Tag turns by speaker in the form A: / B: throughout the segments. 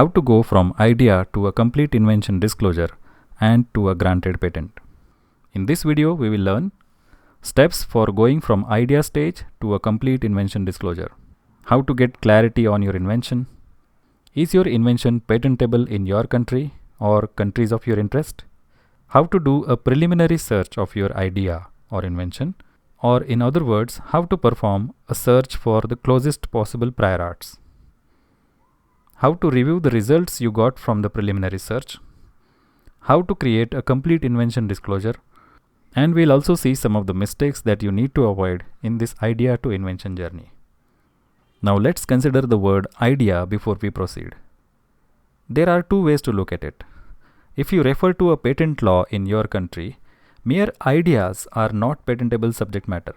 A: How to go from idea to a complete invention disclosure and to a granted patent. In this video, we will learn steps for going from idea stage to a complete invention disclosure. How to get clarity on your invention. Is your invention patentable in your country or countries of your interest? How to do a preliminary search of your idea or invention, or in other words, how to perform a search for the closest possible prior arts. How to review the results you got from the preliminary search. How to create a complete invention disclosure. And we'll also see some of the mistakes that you need to avoid in this idea to invention journey. Now let's consider the word idea before we proceed. There are two ways to look at it. If you refer to a patent law in your country, mere ideas are not patentable subject matter.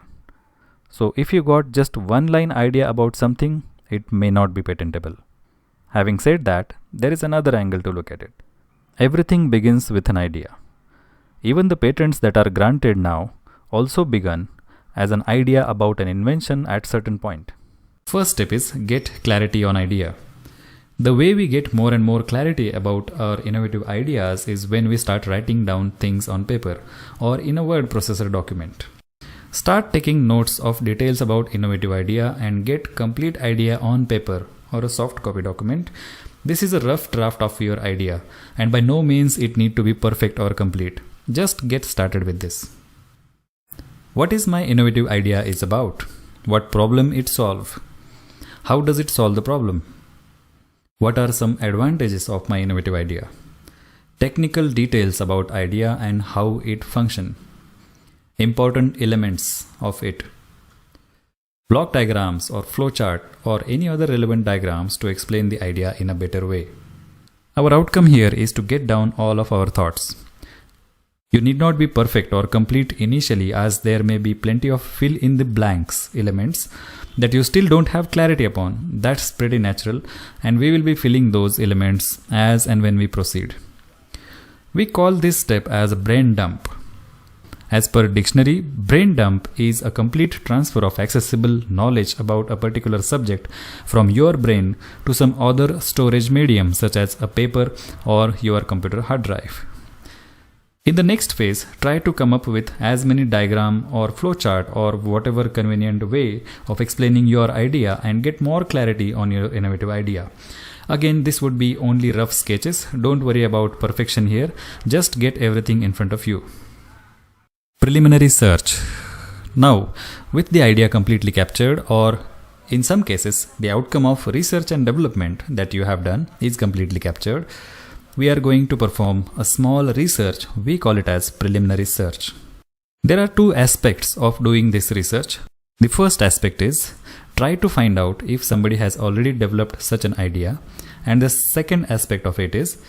A: So if you got just one line idea about something, it may not be patentable. Having said that, there is another angle to look at it. Everything begins with an idea. Even the patents that are granted now also began as an idea about an invention at certain point. First step is get clarity on idea. The way we get more and more clarity about our innovative ideas is when we start writing down things on paper or in a word processor document. Start taking notes of details about innovative idea and get complete idea on paper or a soft copy document. This is a rough draft of your idea, and by no means it need to be perfect or complete. Just get started with this. What is my innovative idea is about? What problem it solves? How does it solve the problem? What are some advantages of my innovative idea? Technical details about idea and how it functions. Important elements of it. Block diagrams or flowchart or any other relevant diagrams to explain the idea in a better way. Our outcome here is to get down all of our thoughts. You need not be perfect or complete initially, as there may be plenty of fill in the blanks elements that you still don't have clarity upon. That's pretty natural, and we will be filling those elements as and when we proceed. We call this step as a brain dump. As per dictionary, brain dump is a complete transfer of accessible knowledge about a particular subject from your brain to some other storage medium such as a paper or your computer hard drive. In the next phase, try to come up with as many diagram or flowchart or whatever convenient way of explaining your idea and get more clarity on your innovative idea. Again, this would be only rough sketches. Don't worry about perfection here. Just get everything in front of you. Preliminary search. Now, with the idea completely captured, or in some cases, the outcome of research and development that you have done is completely captured, we are going to perform a small research. We call it as preliminary search. There are two aspects of doing this research. The first aspect is try to find out if somebody has already developed such an idea, and the second aspect of it is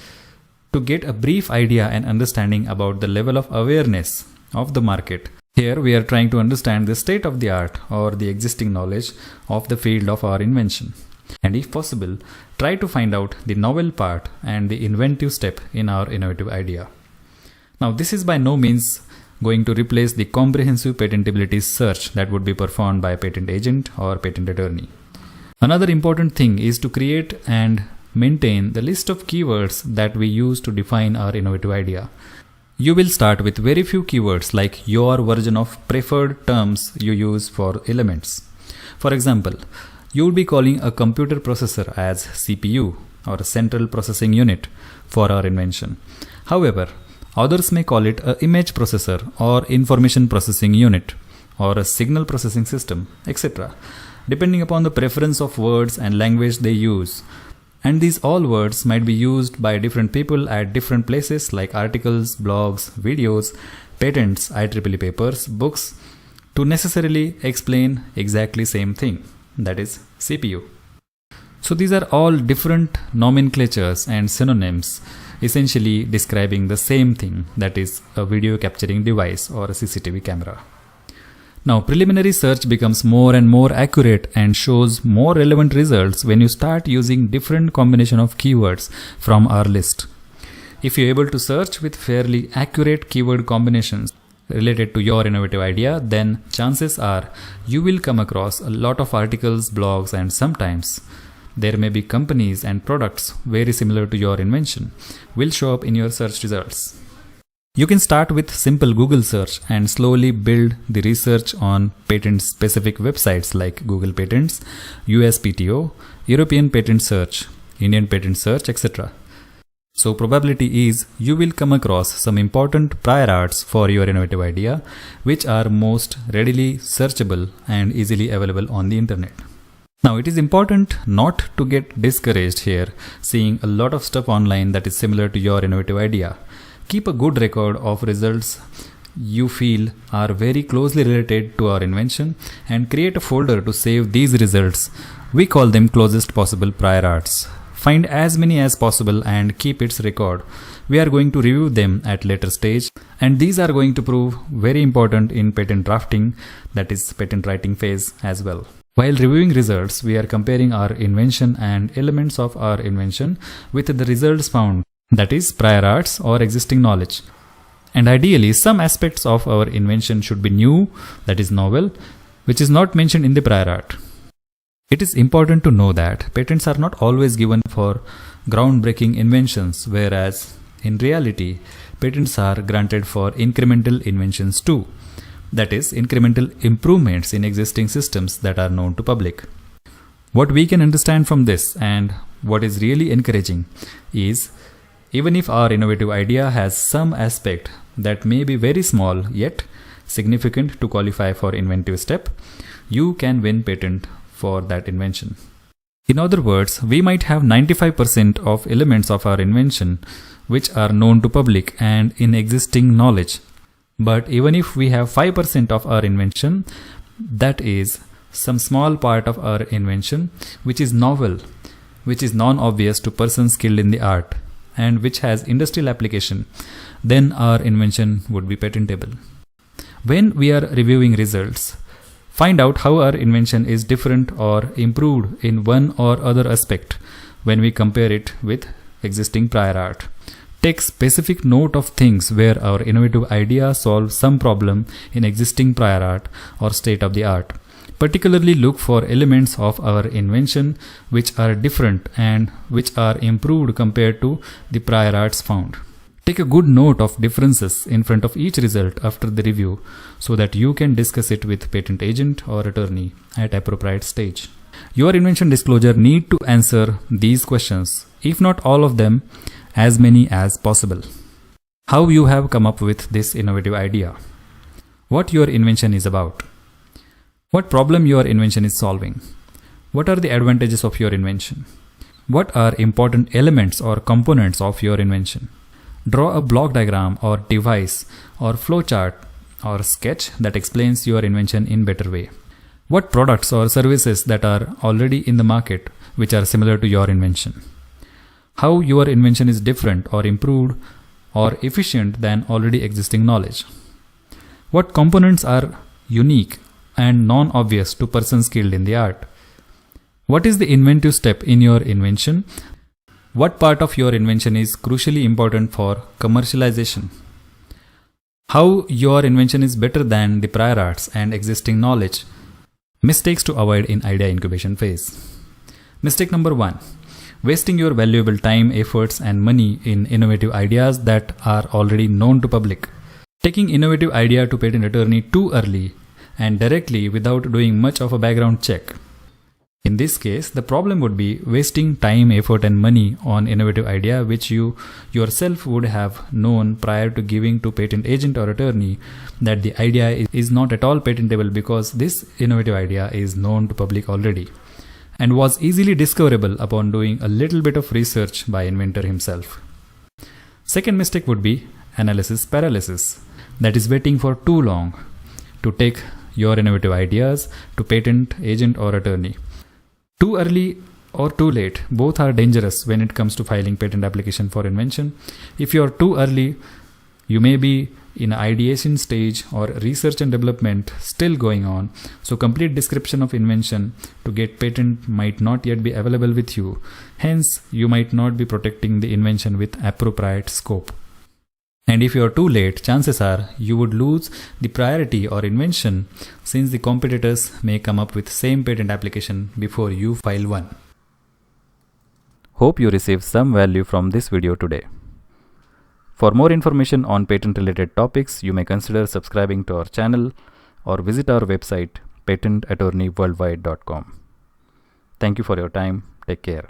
A: to get a brief idea and understanding about the level of awareness of the market. Here we are trying to understand the state of the art or the existing knowledge of the field of our invention. And if possible, try to find out the novel part and the inventive step in our innovative idea. Now, this is by no means going to replace the comprehensive patentability search that would be performed by a patent agent or patent attorney. Another important thing is to create and maintain the list of keywords that we use to define our innovative idea. You will start with very few keywords like your version of preferred terms you use for elements. For example, you would be calling a computer processor as CPU or a central processing unit for our invention. However, others may call it an image processor or information processing unit or a signal processing system, etc., depending upon the preference of words and language they use. And these all words might be used by different people at different places like articles, blogs, videos, patents, IEEE papers, books, to necessarily explain exactly same thing, that is CPU. So these are all different nomenclatures and synonyms essentially describing the same thing, that is a video capturing device or a CCTV camera. Now, preliminary search becomes more and more accurate and shows more relevant results when you start using different combination of keywords from our list. If you're able to search with fairly accurate keyword combinations related to your innovative idea, then chances are you will come across a lot of articles, blogs, and sometimes there may be companies and products very similar to your invention will show up in your search results. You can start with simple Google search and slowly build the research on patent-specific websites like Google Patents, USPTO, European Patent Search, Indian Patent Search, etc. So probability is you will come across some important prior arts for your innovative idea, which are most readily searchable and easily available on the internet. Now it is important not to get discouraged here seeing a lot of stuff online that is similar to your innovative idea. Keep a good record of results you feel are very closely related to our invention and create a folder to save these results. We call them closest possible prior arts. Find as many as possible and keep its record. We are going to review them at later stage, and these are going to prove very important in patent drafting, that is patent writing phase as well. While reviewing results, we are comparing our invention and elements of our invention with the results found, that is prior arts or existing knowledge. And ideally, some aspects of our invention should be new, that is novel, which is not mentioned in the prior art. It is important to know that patents are not always given for groundbreaking inventions, whereas in reality, patents are granted for incremental inventions too, that is incremental improvements in existing systems that are known to public. What we can understand from this and what is really encouraging is even if our innovative idea has some aspect that may be very small yet significant to qualify for inventive step, you can win patent for that invention. In other words, we might have 95% of elements of our invention which are known to public and in existing knowledge. But even if we have 5% of our invention, that is some small part of our invention which is novel, which is non-obvious to persons skilled in the art, and which has industrial application, then our invention would be patentable. When we are reviewing results, find out how our invention is different or improved in one or other aspect when we compare it with existing prior art. Take specific note of things where our innovative idea solves some problem in existing prior art or state of the art. Particularly look for elements of our invention which are different and which are improved compared to the prior arts found. Take a good note of differences in front of each result after the review so that you can discuss it with patent agent or attorney at appropriate stage. Your invention disclosure need to answer these questions, if not all of them, as many as possible. How you have come up with this innovative idea? What your invention is about? What problem your invention is solving? What are the advantages of your invention? What are important elements or components of your invention? Draw a block diagram or device or flowchart or sketch that explains your invention in better way. What products or services that are already in the market which are similar to your invention? How your invention is different or improved or efficient than already existing knowledge? What components are unique and non-obvious to persons skilled in the art? What is the inventive step in your invention? What part of your invention is crucially important for commercialization? How your invention is better than the prior arts and existing knowledge? Mistakes to avoid in idea incubation phase. Mistake number 1. Wasting your valuable time, efforts and money in innovative ideas that are already known to public. Taking innovative idea to patent attorney too early and directly without doing much of a background check. In this case, the problem would be wasting time, effort and money on innovative idea which you yourself would have known prior to giving to patent agent or attorney that the idea is not at all patentable because this innovative idea is known to public already and was easily discoverable upon doing a little bit of research by inventor himself. Second mistake would be analysis paralysis, that is waiting for too long to take your innovative ideas to patent agent or attorney. Too early or too late, both are dangerous when it comes to filing patent application for invention. If you are too early, you may be in ideation stage or research and development still going on, so complete description of invention to get patent might not yet be available with you. Hence, you might not be protecting the invention with appropriate scope. And if you are too late, chances are you would lose the priority or invention since the competitors may come up with same patent application before you file one. Hope you received some value from this video today. For more information on patent related topics, you may consider subscribing to our channel or visit our website patentattorneyworldwide.com. Thank you for your time. Take care.